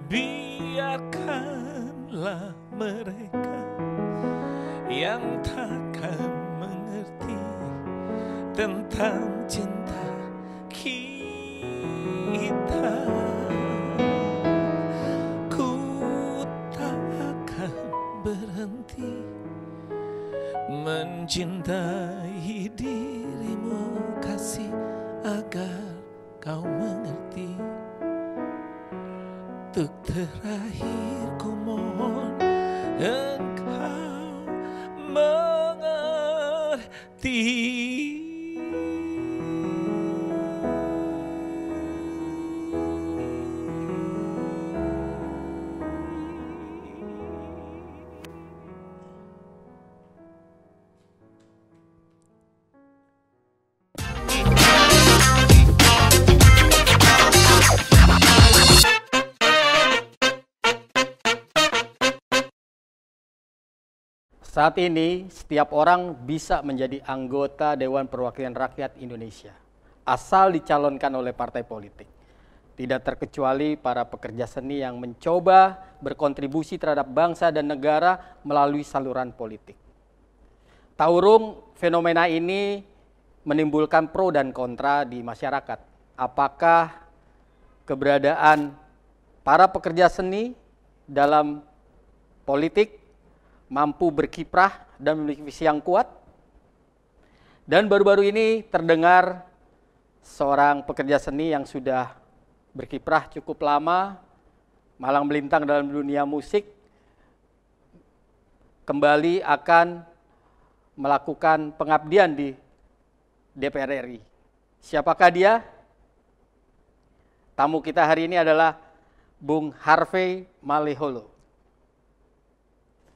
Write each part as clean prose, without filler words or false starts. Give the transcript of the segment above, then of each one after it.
biarkanlah mereka yang takkan mengerti tentang cinta kita. Ku tak akan berhenti mencintai dirimu, kasih, agar kau mengerti. Untuk terakhir ku mohon engkau mengerti. Saat ini, setiap orang bisa menjadi anggota Dewan Perwakilan Rakyat Indonesia, asal dicalonkan oleh partai politik. Tidak terkecuali para pekerja seni yang mencoba berkontribusi terhadap bangsa dan negara melalui saluran politik. Tak urung, fenomena ini menimbulkan pro dan kontra di masyarakat. Apakah keberadaan para pekerja seni dalam politik mampu berkiprah dan memiliki visi yang kuat? Dan baru-baru ini terdengar seorang pekerja seni yang sudah berkiprah cukup lama, malang melintang dalam dunia musik, kembali akan melakukan pengabdian di DPR RI. Siapakah dia? Tamu kita hari ini adalah Bung Harvey Maleholo.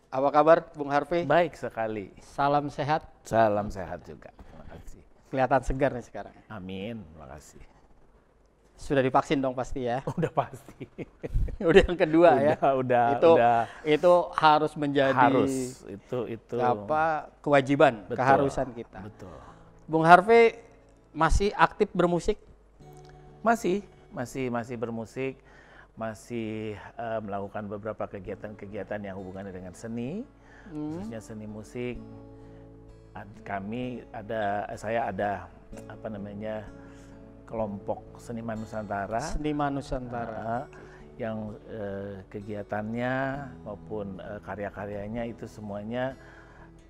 Apa kabar, Bung Harvey? Baik sekali. Salam sehat. Salam sehat juga. Terima kasih. Kelihatan segar nih sekarang. Amin. Terima kasih. Sudah divaksin dong pasti ya? Udah pasti. Udah yang kedua ya? Udah. Itu harus menjadi itu kewajiban, betul, keharusan kita. Betul. Bung Harvey masih aktif bermusik? Masih bermusik. Masih melakukan beberapa kegiatan-kegiatan yang hubungannya dengan seni, khususnya seni musik. Saya ada kelompok Seniman Nusantara. Seniman Nusantara. Yang kegiatannya maupun karya-karyanya itu semuanya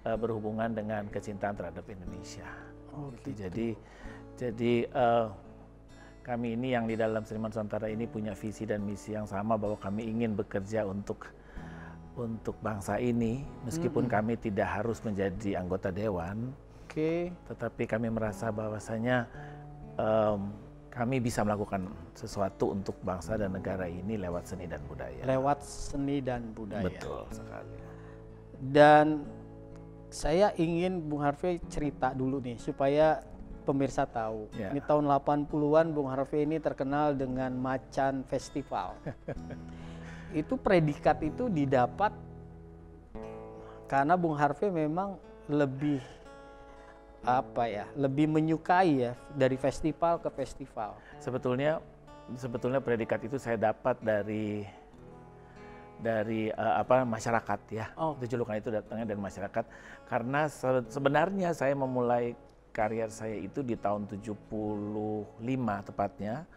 berhubungan dengan kecintaan terhadap Indonesia. Oh, gitu. Jadi kami ini yang di dalam Seniman Nusantara ini punya visi dan misi yang sama, bahwa kami ingin bekerja untuk bangsa ini, meskipun kami tidak harus menjadi anggota dewan. Tetapi kami merasa bahwasanya kami bisa melakukan sesuatu untuk bangsa dan negara ini lewat seni dan budaya. Lewat seni dan budaya. Betul sekali. Dan saya ingin Bung Harvey cerita dulu nih supaya pemirsa tahu. Ya. Ini tahun 80-an Bung Harvey ini terkenal dengan Macan Festival. Itu predikat itu didapat karena Bung Harvey memang lebih lebih menyukai ya dari festival ke festival. Sebetulnya predikat itu saya dapat dari masyarakat ya. Itu julukan itu datangnya dari masyarakat, karena sebenarnya saya memulai karier saya itu di tahun 75 tepatnya.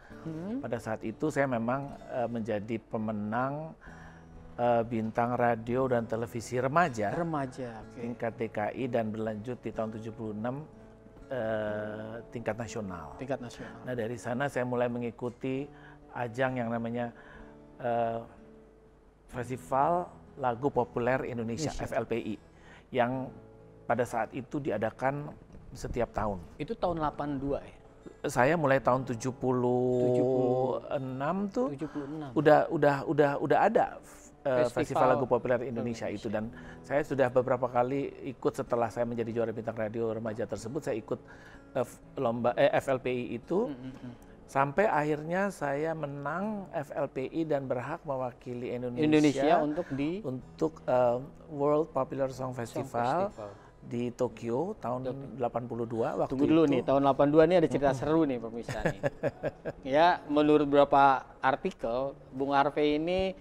Pada saat itu saya memang menjadi pemenang bintang radio dan televisi remaja. Tingkat DKI, dan berlanjut di tahun 76 tingkat nasional. Nah, dari sana saya mulai mengikuti ajang yang namanya Festival Lagu Populer Indonesia, FLPI, yang pada saat itu diadakan setiap tahun. Itu tahun 82 ya? Saya mulai tahun 76 tuh. 76. Udah ada Festival Lagu Populer Indonesia itu, dan saya sudah beberapa kali ikut. Setelah saya menjadi juara bintang radio remaja tersebut, saya ikut lomba FLPI itu. Sampai akhirnya saya menang FLPI dan berhak mewakili Indonesia untuk World Popular Song Festival di Tokyo tahun 82 waktu Tunggu dulu itu. nih, tahun 82 nih ada cerita seru nih pemirsa nih. Ya, menurut beberapa artikel, Bung Harvey ini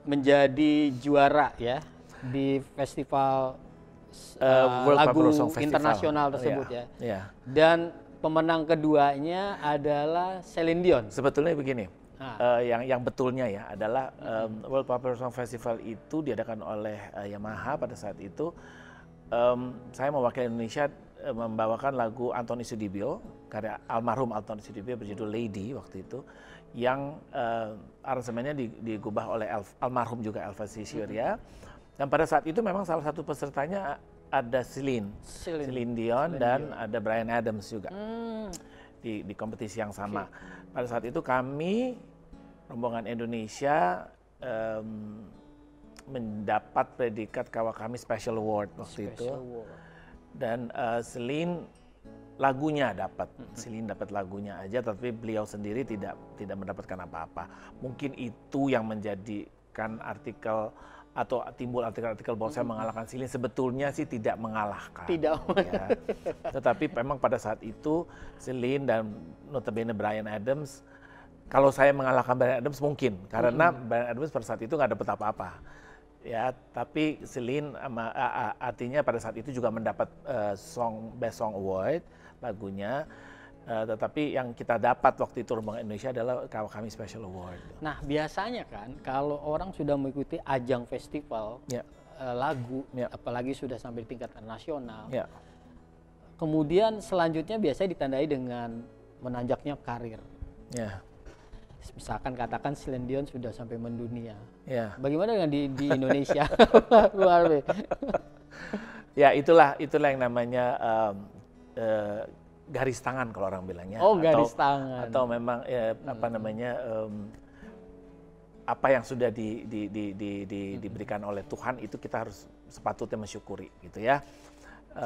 menjadi juara ya di festival World lagu Popular Song Festival internasional tersebut Iya, ya. iya. Dan pemenang keduanya adalah Celine Dion. Sebetulnya begini, yang betulnya ya adalah World Popular Song Festival itu diadakan oleh Yamaha pada saat itu. Saya mewakili Indonesia membawakan lagu Anthony Sudibyo, karya almarhum Anthony Sudibyo berjudul Lady waktu itu, yang aransemennya digubah oleh almarhum juga Elvis Syria. Dan pada saat itu memang salah satu pesertanya ada Celine Dion dan ada Bryan Adams juga di kompetisi yang sama. Pada saat itu kami rombongan Indonesia mendapat predikat Kawakami Special Award waktu itu. Dan Celine lagunya dapat, Celine dapat lagunya aja, tapi beliau sendiri tidak mendapatkan apa-apa. Mungkin itu yang menjadikan artikel atau timbul artikel-artikel bahwa saya mengalahkan Celine. Sebetulnya sih tidak mengalahkan. Tidak. Ya. Tetapi memang pada saat itu Celine dan notabene Bryan Adams, kalau saya mengalahkan Bryan Adams mungkin, karena Bryan Adams pada saat itu nggak dapat apa-apa. Ya, tapi Celine artinya pada saat itu juga mendapat Best Song Award lagunya. Tetapi yang kita dapat waktu itu rombongan Indonesia adalah Kawakami Special Award. Nah, biasanya kan kalau orang sudah mengikuti ajang festival lagu, apalagi sudah sampai di tingkat nasional, kemudian selanjutnya biasanya ditandai dengan menanjaknya karir. Misalkan katakan Celine Dion sudah sampai mendunia. Bagaimana dengan di Indonesia? Ya, itulah yang namanya garis tangan kalau orang bilangnya. Garis tangan. Atau memang apa yang sudah diberikan oleh Tuhan itu kita harus sepatutnya mensyukuri gitu ya.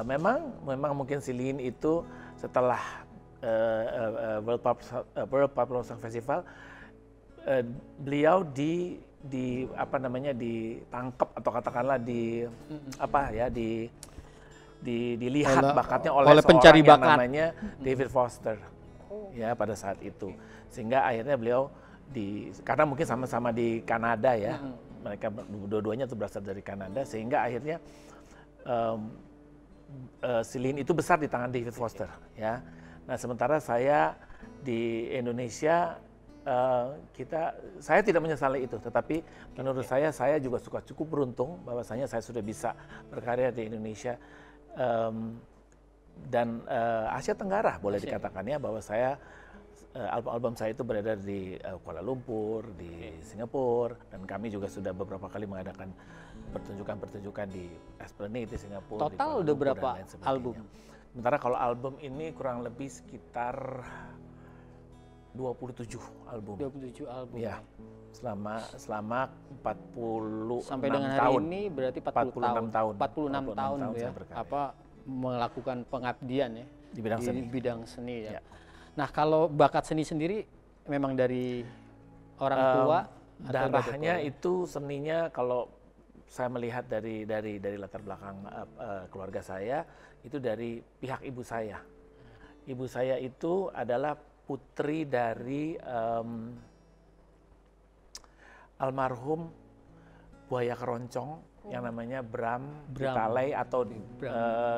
Memang mungkin Celine itu setelah World Popular Song Festival beliau ditangkap atau katakanlah dilihat bakatnya oleh pencari seorang bakat yang namanya David Foster ya pada saat itu, sehingga akhirnya beliau karena mungkin sama-sama di Kanada ya, mereka dua-duanya itu berasal dari Kanada, sehingga akhirnya Celine itu besar di tangan David Foster ya. Nah, sementara saya di Indonesia saya tidak menyesali itu, tetapi menurut saya juga cukup beruntung bahwasanya saya sudah bisa berkarya di Indonesia dan Asia Tenggara boleh dikatakan ya, bahwa saya album saya itu beredar di Kuala Lumpur, di Singapura, dan kami juga sudah beberapa kali mengadakan pertunjukan di Esplanade di Singapura. Total udah berapa album? Sementara kalau album ini kurang lebih sekitar 27 album. 27 album. Ya. Selama 40 sampai dengan hari tahun. Ini berarti 46 tahun. 46 tahun ya. Melakukan pengabdian ya di bidang seni. Bidang seni ya. Nah, kalau bakat seni sendiri memang dari orang tua darahnya itu seninya, kalau saya melihat dari latar belakang keluarga saya itu dari pihak ibu saya. Ibu saya itu adalah putri dari almarhum buaya keroncong yang namanya Bram Pitalei atau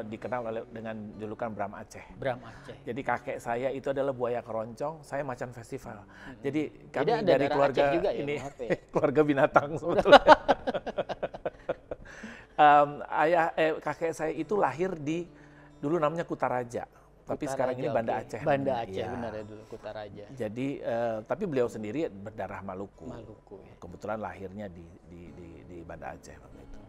dikenal dengan julukan Bram Aceh. Bram Aceh. Jadi kakek saya itu adalah buaya keroncong, saya macan festival. Jadi kami dari keluarga juga, ini ya, keluarga binatang sebetulnya. Kakek saya itu lahir di dulu namanya Kutaraja. Tapi sekarang ini Banda Aceh. Banda Aceh ya. Benar ya, dulu Kutaraja. Jadi tapi beliau sendiri berdarah Maluku. Ya. Kebetulan lahirnya di Banda Aceh waktu itu.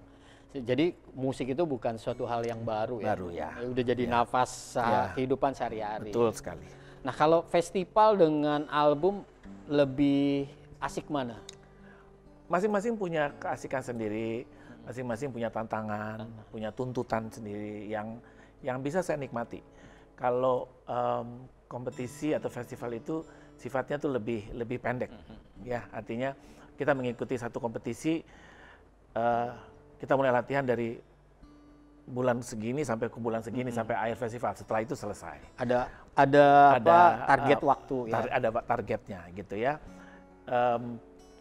Jadi musik itu bukan suatu hal yang baru ya. Baru ya. Udah jadi nafas kehidupan sehari-hari. Betul sekali. Nah, kalau festival dengan album lebih asik mana? Masing-masing punya keasikan sendiri, masing-masing punya tantangan, punya tuntutan sendiri yang bisa saya nikmati. Kalau kompetisi atau festival itu sifatnya tuh lebih pendek, ya, artinya kita mengikuti satu kompetisi, kita mulai latihan dari bulan segini sampai ke bulan segini sampai akhir festival. Setelah itu selesai. Ada target waktu ya. Ada targetnya gitu ya.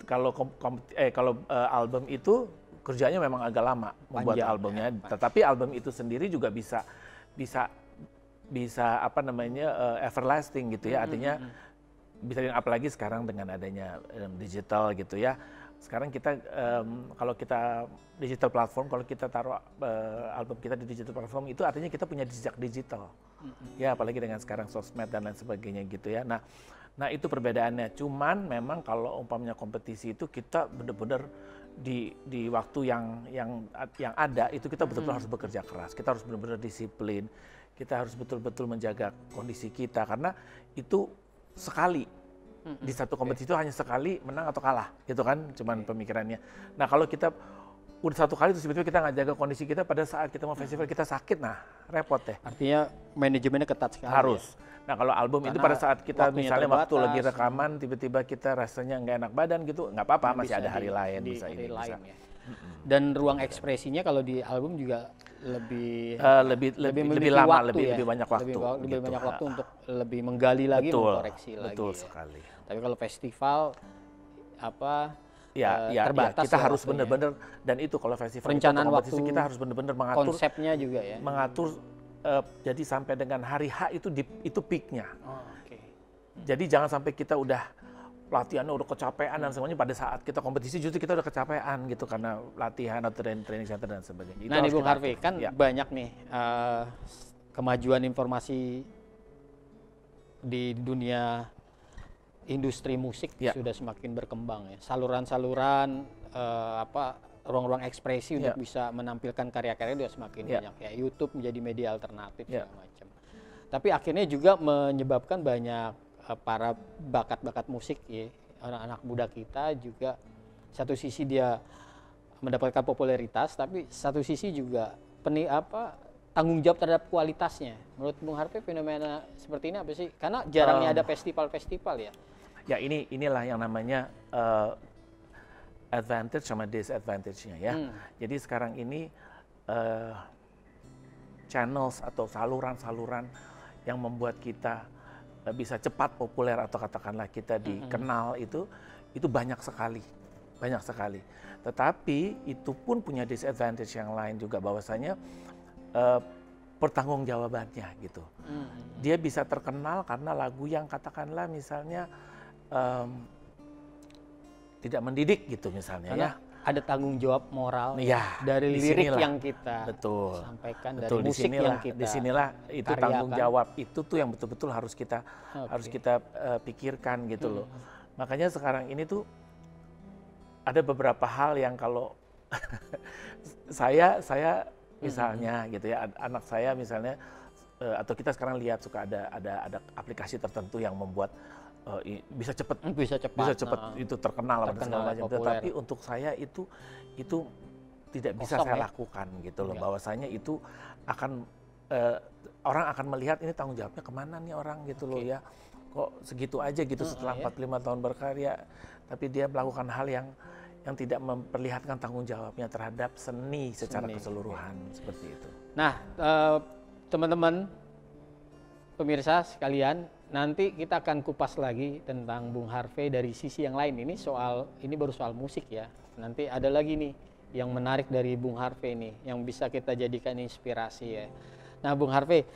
Kalau album itu kerjanya memang agak lama membuat Panjang, albumnya, ya. tetapi album itu sendiri juga bisa everlasting gitu ya, artinya bisa, apalagi sekarang dengan adanya digital gitu ya. Sekarang kita kalau kita digital platform, kalau kita taruh album kita di digital platform, itu artinya kita punya jejak digital. Ya, apalagi dengan sekarang sosmed dan lain sebagainya gitu ya. Nah itu perbedaannya. Cuman memang kalau umpamanya kompetisi itu kita benar-benar di waktu yang ada itu kita betul-betul harus bekerja keras. Kita harus benar-benar disiplin. Kita harus betul-betul menjaga kondisi kita karena itu sekali di satu kompetisi itu hanya sekali menang atau kalah gitu kan, cuman pemikirannya. Nah kalau kita udah satu kali terus tiba-tiba kita nggak jaga kondisi kita pada saat kita mau festival kita sakit, nah repot deh. Artinya manajemennya ketat sekali. Harus. Ya? Nah kalau album itu pada saat kita misalnya terbatas, waktu lagi rekaman tiba-tiba kita rasanya nggak enak badan gitu, nggak apa-apa, masih ada hari lain bisa ini bisa. Ya. Dan ruang ekspresinya kalau di album juga lebih lama, waktu, lebih banyak waktu. Lebih gitu. Banyak waktu untuk lebih menggali lagi, mengkoreksi lagi. Betul sekali. Tapi kalau festival Ya, terbatas. kita harus benar-benar, dan itu kalau festival perencanaan waktu kita harus benar-benar mengatur konsepnya juga ya. Mengatur jadi sampai dengan hari H itu peaknya. Oh, okay. Jadi jangan sampai kita udah latihannya udah kecapean dan semuanya pada saat kita kompetisi justru kita udah kecapean gitu karena latihan atau training center dan sebagainya. Nah nih Bung Harvey, kan banyak nih kemajuan informasi di dunia industri musik sudah semakin berkembang ya. Saluran-saluran ruang-ruang ekspresi untuk bisa menampilkan karya-karya juga semakin banyak ya. YouTube menjadi media alternatif segala macam. Tapi akhirnya juga menyebabkan banyak para bakat-bakat musik ya, anak-anak muda kita juga satu sisi dia mendapatkan popularitas, tapi satu sisi juga tanggung jawab terhadap kualitasnya. Menurut Bung Harvey fenomena seperti ini apa sih? Karena jarangnya ada festival-festival ya. Ya inilah yang namanya advantage sama disadvantage-nya ya. Jadi sekarang ini channels atau saluran-saluran yang membuat kita bisa cepat populer atau katakanlah kita dikenal itu banyak sekali. Tetapi itu pun punya disadvantage yang lain juga, bahwasanya pertanggungjawabannya gitu. Dia bisa terkenal karena lagu yang katakanlah misalnya tidak mendidik gitu misalnya karena ada tanggung jawab moral dari lirik yang kita sampaikan, dari musik yang kita disinilah itu karyakan. Tanggung jawab itu tuh yang betul-betul harus kita pikirkan gitu loh. Makanya sekarang ini tuh ada beberapa hal yang kalau saya misalnya gitu ya, anak saya misalnya atau kita sekarang lihat suka ada aplikasi tertentu yang membuat bisa cepat itu terkenal dan segala macam. Tetapi untuk saya itu tidak bisa saya lakukan gitu loh. Bahwasanya itu akan orang akan melihat ini tanggung jawabnya kemana nih orang gitu loh ya. Kok segitu aja gitu setelah 45 tahun berkarya, tapi dia melakukan hal yang tidak memperlihatkan tanggung jawabnya terhadap seni secara keseluruhan seperti itu. Nah, teman-teman pemirsa sekalian, nanti kita akan kupas lagi tentang Bung Harvey dari sisi yang lain. Ini baru soal musik ya. Nanti ada lagi nih yang menarik dari Bung Harvey nih, yang bisa kita jadikan inspirasi ya. Nah, Bung Harvey,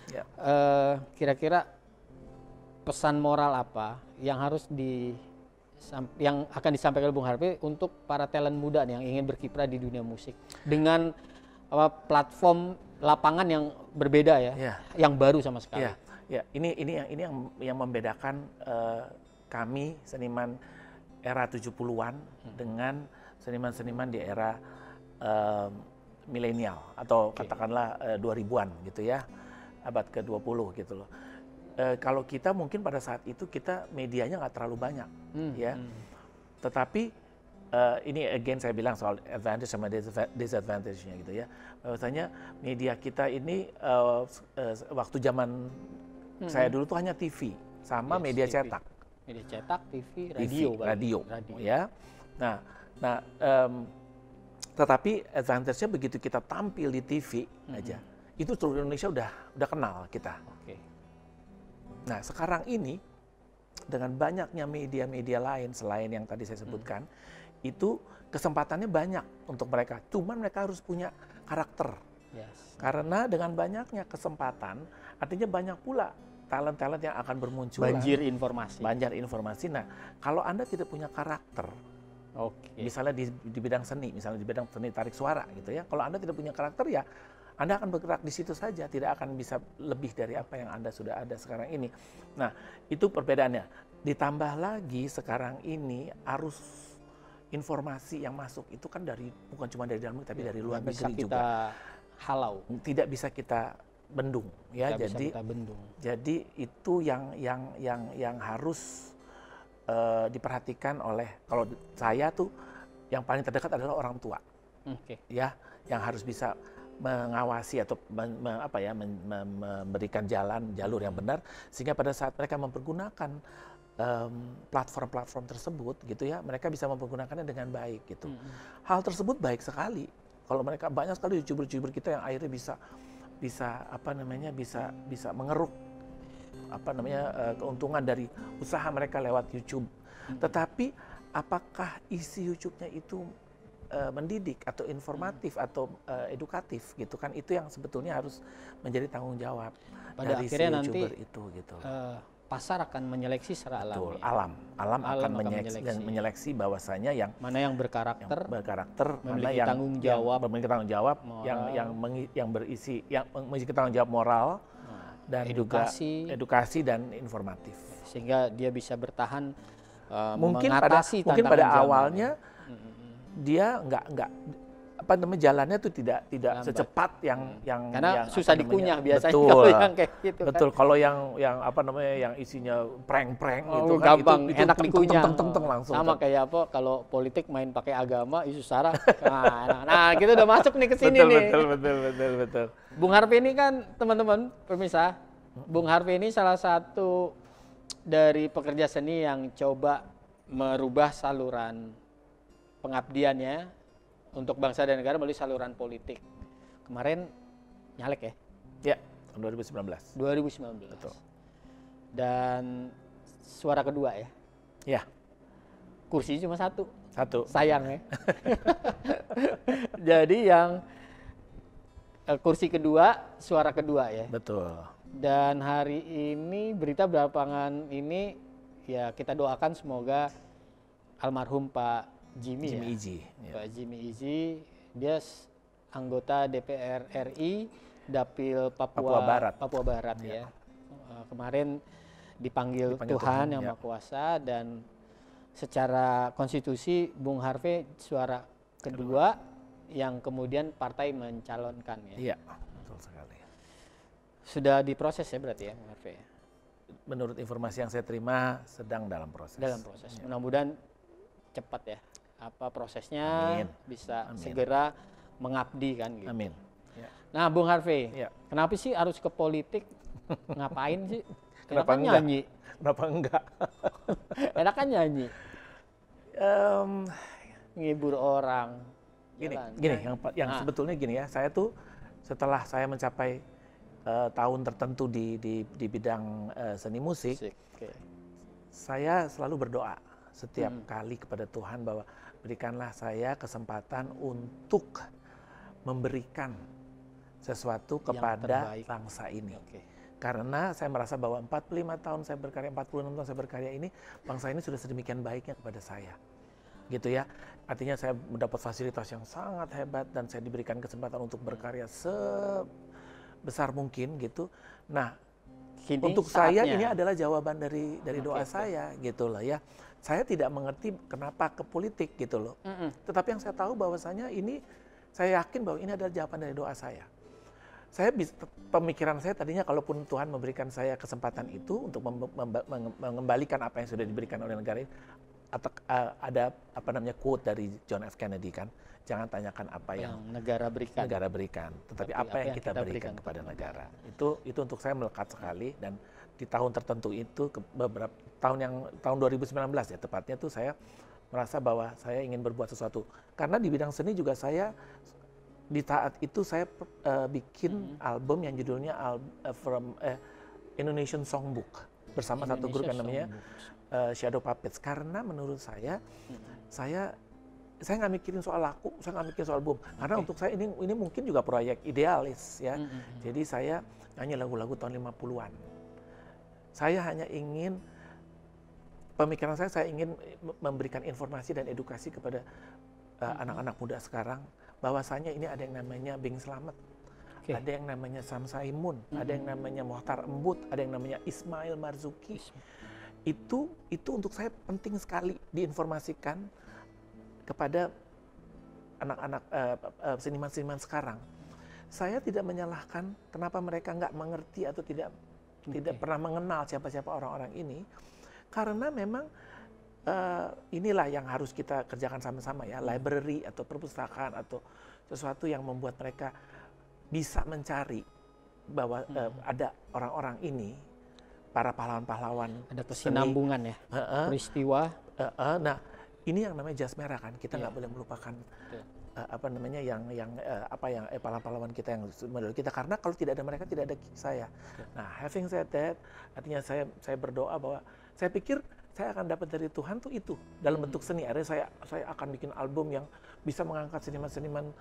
kira-kira pesan moral apa yang akan disampaikan oleh Bung Harvey untuk para talent muda nih yang ingin berkiprah di dunia musik dengan platform lapangan yang berbeda ya, yang baru sama sekali. Ya, ini yang membedakan kami seniman era 70-an dengan seniman-seniman di era milenial atau katakanlah 2000-an gitu ya, abad ke-20 gitu loh. Kalau kita mungkin pada saat itu kita medianya nggak terlalu banyak ya, tetapi ini again saya bilang soal advantage sama disadvantage-nya gitu ya. Bahwasanya media kita ini waktu zaman saya dulu tuh hanya TV sama media cetak. Media cetak, TV, radio. Ya. Nah Tetapi advantage-nya begitu kita tampil di TV aja, itu seluruh Indonesia udah kenal kita. Oke. Nah, sekarang ini dengan banyaknya media-media lain selain yang tadi saya sebutkan, itu kesempatannya banyak untuk mereka. Cuman mereka harus punya karakter. Yes. Karena dengan banyaknya kesempatan, artinya banyak pula talent-talent yang akan bermunculan. Banjir informasi. Banjir informasi. Nah, kalau Anda tidak punya karakter, Oke. misalnya di bidang seni, misalnya di bidang seni tarik suara gitu ya. Kalau Anda tidak punya karakter ya Anda akan bergerak di situ saja, tidak akan bisa lebih dari apa yang Anda sudah ada sekarang ini. Nah, itu perbedaannya. Ditambah lagi sekarang ini arus informasi yang masuk itu kan bukan cuma dari dalam negeri tapi dari luar Bisa negeri kita juga. halau. Tidak bisa kita bendung ya. Nggak bisa Jadi kita bendung. jadi itu yang harus diperhatikan oleh, kalau saya tuh yang paling terdekat adalah orang tua. Oke. Ya, yang harus bisa mengawasi atau memberikan jalur yang benar sehingga pada saat mereka mempergunakan platform-platform tersebut gitu ya, mereka bisa mempergunakannya dengan baik gitu. Hal tersebut baik sekali kalau mereka, banyak sekali youtuber-youtuber kita yang akhirnya bisa mengeruk keuntungan dari usaha mereka lewat YouTube. Tetapi apakah isi YouTube-nya itu mendidik atau informatif atau edukatif gitu kan, itu yang sebetulnya harus menjadi tanggung jawab Pada dari si akhirnya nanti YouTuber itu gitu. pasar akan menyeleksi secara alami. Betul, alam akan menyeleksi. menyeleksi bahwasanya yang Mana yang berkarakter, mana memiliki yang tanggung jawab, memiliki tanggung jawab, moral, yang memiliki tanggung jawab moral dan edukasi. juga edukasi dan informatif. sehingga dia bisa bertahan Mungkin mengatasi pada tantangan zaman. awalnya dia nggak jalannya tuh tidak Lambat. secepat yang Karena yang susah dikunyah biasanya betul, kalau yang kayak gitu betul. kan. Kalau yang isinya prank-prank gitu kan, gampang, itu enak dikunyah. langsung. Sama kayak apa kalau politik main pakai agama, isu sara. Nah, kita udah masuk nih ke sini nih. Betul. Bung Harvey ini kan teman-teman pemirsa, Bung Harvey ini salah satu dari pekerja seni yang coba merubah saluran pengabdiannya untuk bangsa dan negara melalui saluran politik. Kemarin nyalek ya? Ya, tahun 2019. 2019. Betul. Dan suara kedua ya? Ya, Kursinya cuma satu. Sayang ya. Jadi yang kursi kedua, suara kedua ya? betul. Dan hari ini berita belakangan ini ya kita doakan semoga almarhum Pak Jimmy Iji. Ya. Pak Jimmy Iji, dia anggota DPR RI Dapil Papua Barat ya. Kemarin dipanggil Tuhan yang Maha Kuasa, dan secara konstitusi Bung Harvey suara kedua yang kemudian partai mencalonkan ya. Iya, betul sekali. Sudah diproses ya berarti ya Bung Harvey? Menurut informasi yang saya terima sedang dalam proses. Ya. Mudah-mudahan cepat ya. Apa prosesnya bisa Amin. segera mengabdi kan gitu. Amin. Ya. Nah, Bung Harvey, Ya. kenapa sih harus ke politik? Ngapain sih? Kenapa Enakan enggak? nyanyi. Kenapa enggak? Enakan nyanyi. Ngibur orang. Gini, yang sebetulnya gini ya, saya tuh setelah saya mencapai tahun tertentu di bidang seni musik, Oke. saya selalu berdoa setiap kali kepada Tuhan bahwa berikanlah saya kesempatan untuk memberikan sesuatu kepada terbaik. bangsa ini. Oke. Karena saya merasa bahwa 45 tahun saya berkarya, 46 tahun saya berkarya ini, bangsa ini sudah sedemikian baiknya kepada saya. Gitu ya. Artinya saya mendapat fasilitas yang sangat hebat dan saya diberikan kesempatan untuk berkarya sebesar mungkin gitu. Nah, untuk saya ini adalah jawaban dari doa saya gitu loh ya. Saya tidak mengerti kenapa ke politik gitu loh. Tetapi yang saya tahu bahwasanya ini, saya yakin bahwa ini adalah jawaban dari doa saya. Pemikiran saya tadinya kalaupun Tuhan memberikan saya kesempatan itu untuk mengembalikan apa yang sudah diberikan oleh negara ini, atau ada quote dari John F. Kennedy kan, jangan tanyakan apa yang negara berikan, tetapi apa yang kita berikan kepada negara. Itu untuk saya melekat sekali, dan di tahun tertentu itu beberapa tahun 2019 ya tepatnya tuh saya merasa bahwa saya ingin berbuat sesuatu. Karena di bidang seni juga saya di saat itu saya bikin album yang judulnya Indonesian Songbook bersama satu grup yang namanya Shadow Puppets. Karena menurut saya nggak mikirin soal laku, saya nggak mikirin soal album. Karena untuk saya ini mungkin juga proyek idealis ya. Jadi saya nyanyi lagu-lagu tahun 50-an. Saya hanya ingin pemikiran saya ingin memberikan informasi dan edukasi kepada anak-anak muda sekarang bahwasanya ini ada yang namanya Bing Slamet, ada yang namanya Sam Saimun, ada yang namanya Mohtar Embut, ada yang namanya Ismail Marzuki. Itu untuk saya penting sekali diinformasikan kepada anak-anak seniman-seniman sekarang. Saya tidak menyalahkan kenapa mereka nggak mengerti atau tidak pernah mengenal siapa-siapa orang-orang ini. Karena memang inilah yang harus kita kerjakan sama-sama ya, library atau perpustakaan atau sesuatu yang membuat mereka bisa mencari bahwa ada orang-orang ini, para pahlawan-pahlawan. Ada kesinambungan ya, peristiwa. Nah, ini yang namanya jas merah kan, kita nggak boleh melupakan yang pahlawan-pahlawan kita yang menurut kita, karena kalau tidak ada mereka tidak ada saya. Nah, having said that, artinya saya berdoa bahwa saya pikir saya akan dapat dari Tuhan tuh itu dalam bentuk seni. Akhirnya saya akan bikin album yang bisa mengangkat seniman-seniman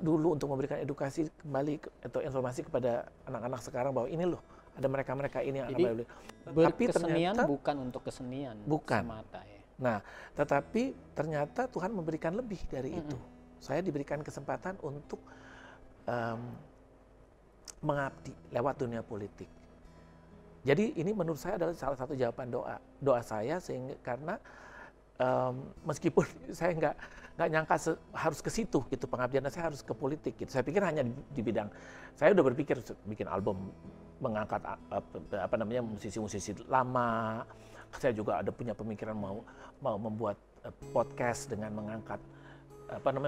dulu untuk memberikan edukasi kembali atau informasi kepada anak-anak sekarang bahwa ini loh ada mereka-mereka ini yang akan berkesenian bukan untuk kesenian semata ya. Nah, tetapi ternyata Tuhan memberikan lebih dari itu. Saya diberikan kesempatan untuk mengabdi lewat dunia politik. Jadi ini menurut saya adalah salah satu jawaban doa saya, sehingga karena meskipun saya nggak nyangka harus ke situ gitu pengabdian saya harus ke politik gitu. Saya pikir hanya di bidang, saya udah berpikir bikin album mengangkat musisi-musisi lama. Saya juga ada punya pemikiran mau membuat podcast dengan mengangkat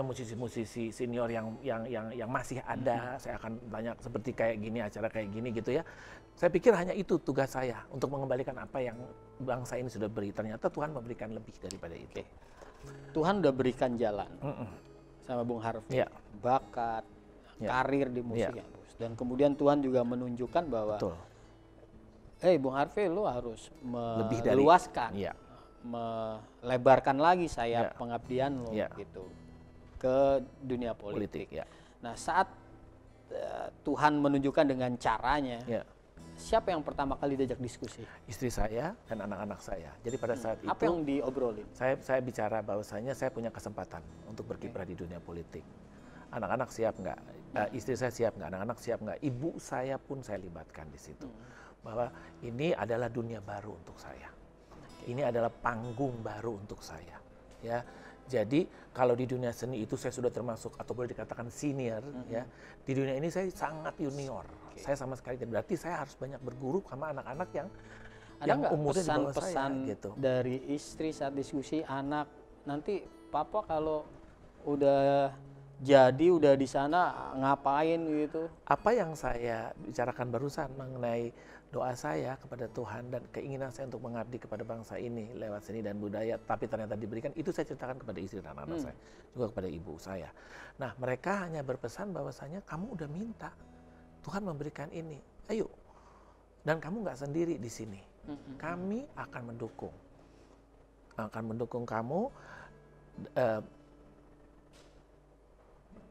musisi-musisi senior yang masih ada. Saya akan banyak seperti kayak gini, acara kayak gini gitu ya. Saya pikir hanya itu tugas saya untuk mengembalikan apa yang bangsa ini sudah beri. Ternyata Tuhan memberikan lebih daripada itu. Tuhan udah berikan jalan sama Bung Harvey, bakat, karir di musik ya, Bos. Dan kemudian Tuhan juga menunjukkan bahwa, Bung Harvey, lu harus meluaskan, melebarkan lagi sayap pengabdian lo gitu ke dunia politik. Nah, saat Tuhan menunjukkan dengan caranya, siapa yang pertama kali diajak diskusi? Istri saya dan anak-anak saya. Jadi pada saat itu apa yang diobrolin? Saya bicara bahwasanya saya punya kesempatan untuk berkiprah di dunia politik. Anak-anak siap nggak? Istri saya siap nggak? Anak-anak siap nggak? Ibu saya pun saya libatkan di situ. Bahwa ini adalah dunia baru untuk saya. Ini adalah panggung baru untuk saya. Ya. Jadi kalau di dunia seni itu saya sudah termasuk atau boleh dikatakan senior, ya. Di dunia ini saya sangat junior. Saya sama sekali tidak, berarti saya harus banyak berguru sama anak-anak yang umurnya di bawah saya gitu. Dari istri saat diskusi, anak, nanti papa kalau udah udah di sana ngapain gitu? Apa yang saya bicarakan barusan mengenai doa saya kepada Tuhan dan keinginan saya untuk mengabdi kepada bangsa ini lewat seni dan budaya, tapi ternyata diberikan, itu saya ceritakan kepada istri dan anak saya, juga kepada ibu saya. Nah, mereka hanya berpesan bahwasanya kamu udah minta, Tuhan memberikan ini, ayo. Dan kamu nggak sendiri di sini, kami akan mendukung kamu,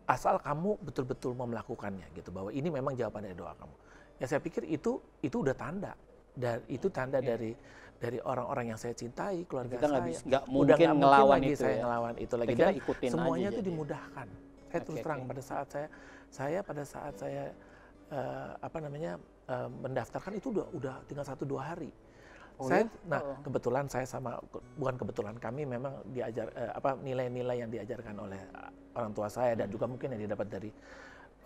asal kamu betul-betul mau melakukannya gitu, bahwa ini memang jawaban dari doa kamu. Ya saya pikir itu udah tanda, dan itu tanda dari orang-orang yang saya cintai, keluarga kita saya. Nggak mungkin ngelawan itu, saya ngelawan itu lagi, dan semuanya itu jadi dimudahkan. Saya terus terang pada saat saya mendaftarkan itu udah tinggal 1-2 hari. Kebetulan kami memang diajar nilai-nilai yang diajarkan oleh orang tua saya dan juga mungkin yang didapat dari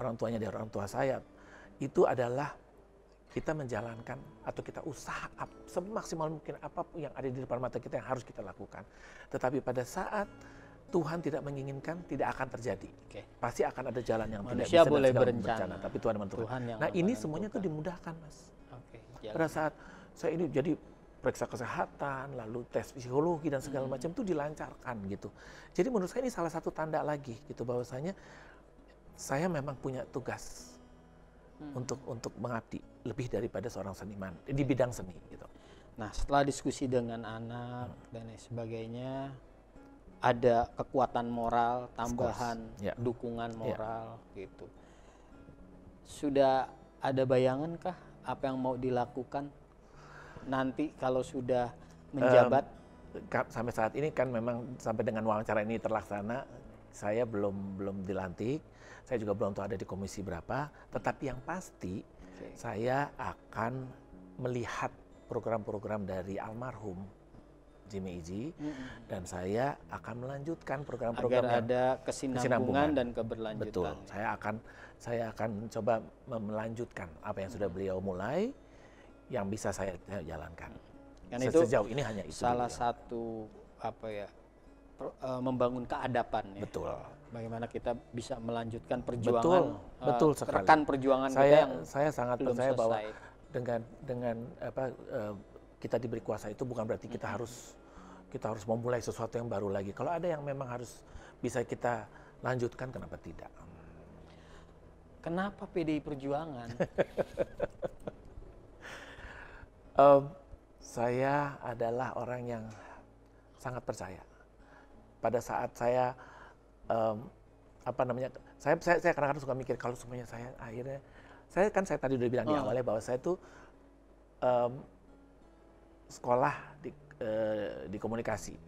orang tuanya dari orang tua saya itu adalah kita menjalankan atau kita usaha semaksimal mungkin apapun yang ada di depan mata kita yang harus kita lakukan. Tetapi pada saat Tuhan tidak menginginkan, tidak akan terjadi. Pasti akan ada jalan yang manusia tidak bisa boleh dan berencana, tapi Tuhan menentukan. Nah, ini semuanya tuh dimudahkan, Mas. Pada saat saya ini jadi periksa kesehatan, lalu tes psikologi dan segala macam itu dilancarkan gitu. Jadi menurut saya ini salah satu tanda lagi gitu bahwasanya saya memang punya tugas untuk mengabdi lebih daripada seorang seniman di bidang seni gitu. Nah, setelah diskusi dengan anak dan lain sebagainya, ada kekuatan moral, tambahan Ya. dukungan moral gitu. Sudah ada bayangan kah apa yang mau dilakukan nanti kalau sudah menjabat? Sampai saat ini kan memang sampai dengan wawancara ini terlaksana, saya belum dilantik, saya juga belum tahu ada di komisi berapa, tetapi yang pasti saya akan melihat program-program dari almarhum Jimmy Iji dan saya akan melanjutkan program-program Agar ada kesinambungan dan keberlanjutan. Betul, saya akan coba melanjutkan apa yang sudah beliau mulai, yang bisa saya jalankan. Karena itu sejauh ini hanya itu. Salah satu membangun keadaban ya. Betul. Bagaimana kita bisa melanjutkan perjuangan. Betul sekali. Rekan perjuangan kita yang saya sangat belum percaya bahwa selesai. dengan kita diberi kuasa itu bukan berarti kita harus memulai sesuatu yang baru lagi. Kalau ada yang memang harus bisa kita lanjutkan, kenapa tidak? Kenapa PDI Perjuangan? Saya adalah orang yang sangat percaya. Pada saat saya saya kadang-kadang suka mikir kalau semuanya saya tadi udah bilang di awalnya bahwa saya tuh sekolah di komunikasi,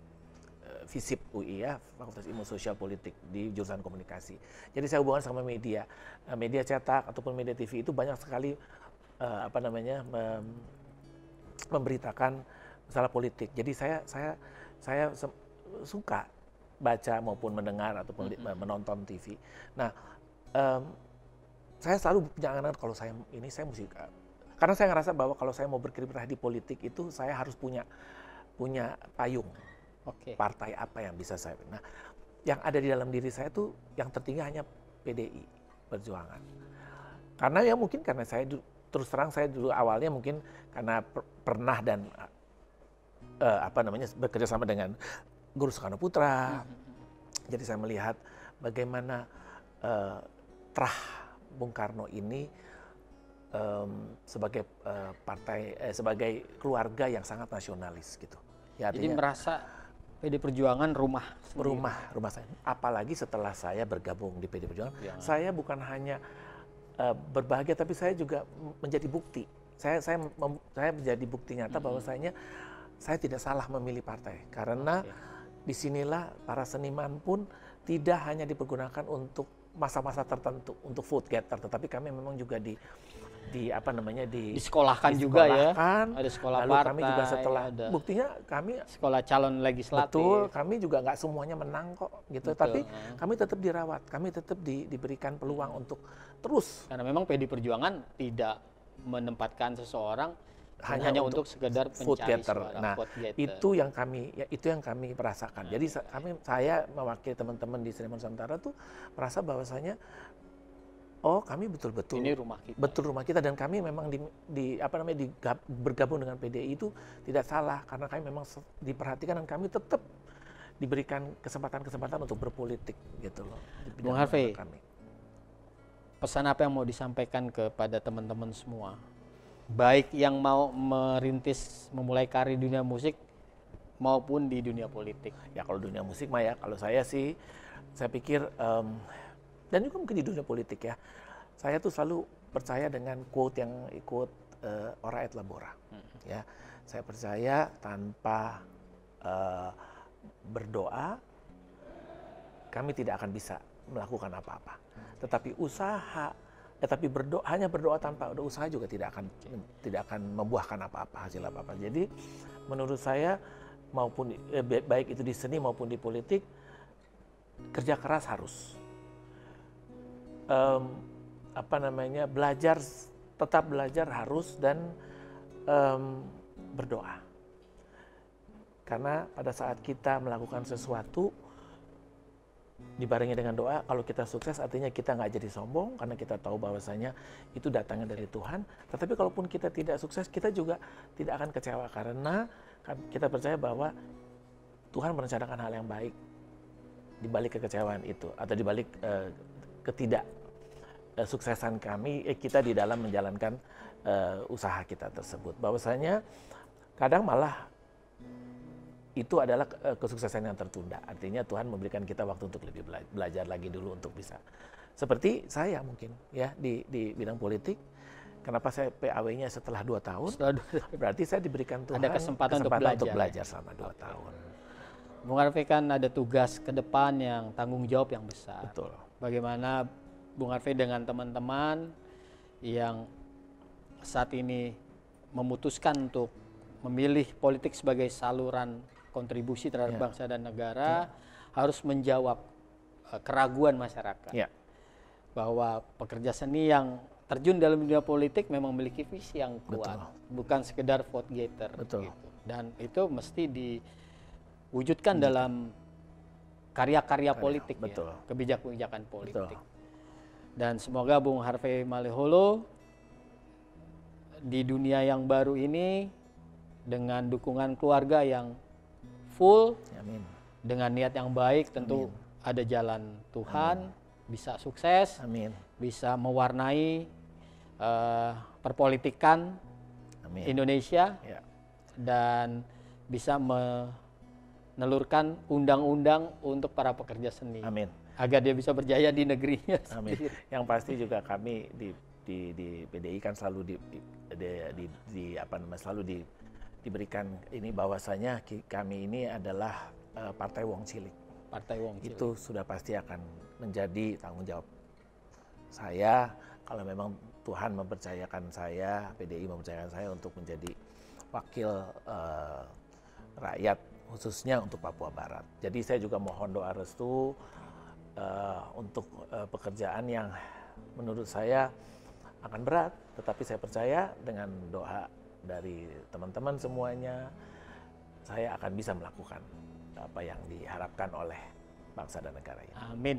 FISIP UI ya, Fakultas Ilmu Sosial Politik di jurusan komunikasi. Jadi saya hubungan sama media, media cetak ataupun media TV itu banyak sekali memberitakan masalah politik. Jadi saya suka baca maupun mendengar ataupun menonton TV. Nah, saya selalu punya angan kalau saya mesti, karena saya ngerasa bahwa kalau saya mau berkiprah di politik itu saya harus punya payung. Partai apa yang bisa saya. Nah, yang ada di dalam diri saya tuh yang tertinggi hanya PDI Perjuangan. Karena ya mungkin karena saya terus terang saya dulu awalnya mungkin karena pernah dan bekerja sama dengan Guru Soekarno Putra. Jadi saya melihat bagaimana terah Bung Karno ini sebagai sebagai keluarga yang sangat nasionalis gitu. Ya, jadi merasa PD Perjuangan rumah saya. Apalagi setelah saya bergabung di PD Perjuangan, saya bukan hanya berbahagia, tapi saya juga menjadi bukti. Saya menjadi bukti nyata bahwasanya saya tidak salah memilih partai, karena disinilah para seniman pun tidak hanya dipergunakan untuk masa-masa tertentu, untuk vote getter, tetapi kami memang juga disekolahkan juga ya, ada sekolah lalu partai, kami juga setelah buktinya kami sekolah calon legislatif. Betul, kami juga nggak semuanya menang kok gitu, tapi kami tetap dirawat, kami tetap diberikan peluang untuk terus. Karena memang PD Perjuangan tidak menempatkan seseorang hanya untuk sekedar vote mencari getter. suara. Nah, itu yang kami merasakan. Jadi saya mewakili teman-teman di Seniman Nusantara tuh merasa bahwasanya kami betul-betul ini rumah kita. Betul rumah kita, dan kami memang bergabung dengan PDI itu tidak salah, karena kami memang diperhatikan dan kami tetap diberikan kesempatan-kesempatan untuk berpolitik gitu loh. Bung Harvey, pesan apa yang mau disampaikan kepada teman-teman semua? Baik yang mau merintis, memulai karir di dunia musik maupun di dunia politik. Ya kalau dunia musik mah ya, kalau saya sih, saya pikir, dan juga mungkin di dunia politik ya, saya tuh selalu percaya dengan quote yang ikut Ora et Labora. Ya, saya percaya tanpa berdoa, kami tidak akan bisa melakukan apa-apa. Tetapi hanya berdoa tanpa ada usaha juga tidak akan membuahkan apa-apa, hasil apa-apa. Jadi menurut saya maupun baik itu di seni maupun di politik, kerja keras harus. Tetap belajar harus, dan berdoa. Karena pada saat kita melakukan sesuatu, dibarengi dengan doa. Kalau kita sukses artinya kita nggak jadi sombong karena kita tahu bahwasanya itu datangnya dari Tuhan. Tetapi kalaupun kita tidak sukses, kita juga tidak akan kecewa karena kita percaya bahwa Tuhan merencanakan hal yang baik di balik kekecewaan itu atau di balik suksesan kita di dalam menjalankan usaha kita tersebut. Bahwasanya kadang malah itu adalah kesuksesan yang tertunda. Artinya Tuhan memberikan kita waktu untuk lebih belajar lagi dulu untuk bisa. Seperti saya mungkin ya di bidang politik. Kenapa saya PAW-nya setelah 2 tahun? Berarti saya diberikan Tuhan ada kesempatan untuk belajar selama 2 tahun. Bung Harvey kan ada tugas ke depan yang tanggung jawab yang besar. Betul. Bagaimana Bung Harvey dengan teman-teman yang saat ini memutuskan untuk memilih politik sebagai saluran kontribusi terhadap bangsa dan negara, harus menjawab keraguan masyarakat. Bahwa pekerja seni yang terjun dalam dunia politik memang memiliki visi yang kuat, bukan sekedar vote getter. Gitu. Dan itu mesti diwujudkan dalam karya-karya politik, ya, kebijakan-kebijakan politik. Dan semoga Bung Harvey Maleholo di dunia yang baru ini dengan dukungan keluarga yang full, dengan niat yang baik, tentu ada jalan Tuhan, bisa sukses, bisa mewarnai perpolitikan Indonesia, dan bisa menelurkan undang-undang untuk para pekerja seni, agar dia bisa berjaya di negerinya sendiri. Yang pasti juga kami di PDI kan selalu selalu diberikan ini bahwasanya kami ini adalah Partai Wong Cilik. Partai Wong Cilik. Itu sudah pasti akan menjadi tanggung jawab saya kalau memang Tuhan mempercayakan saya, PDI mempercayakan saya untuk menjadi wakil rakyat khususnya untuk Papua Barat. Jadi saya juga mohon doa restu untuk pekerjaan yang menurut saya akan berat, tetapi saya percaya dengan doa dari teman-teman semuanya, saya akan bisa melakukan apa yang diharapkan oleh bangsa dan negara ini. Amin.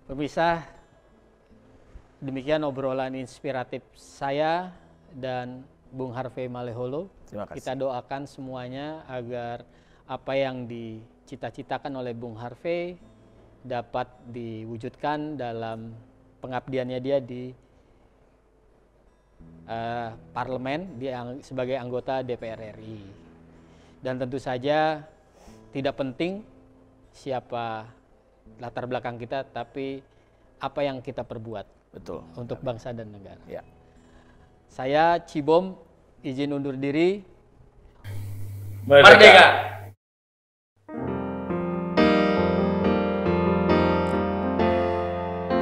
Pemirsa, demikian obrolan inspiratif saya dan Bung Harvey Maleholo. Terima kasih. Kita doakan semuanya agar apa yang dicita-citakan oleh Bung Harvey dapat diwujudkan dalam pengabdiannya dia di parlemen sebagai anggota DPR RI. Dan tentu saja tidak penting siapa latar belakang kita, tapi apa yang kita perbuat untuk bangsa dan negara. Saya Cibom izin undur diri. Merdeka!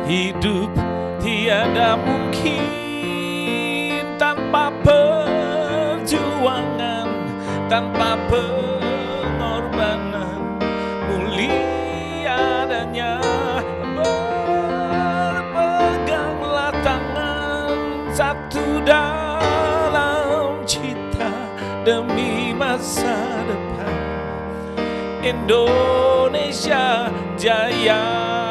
Hidup tiada mungkin tanpa perjuangan, tanpa pengorbanan, mulia adanya. Berpeganglah tangan satu dalam cita demi masa depan. Indonesia Jaya.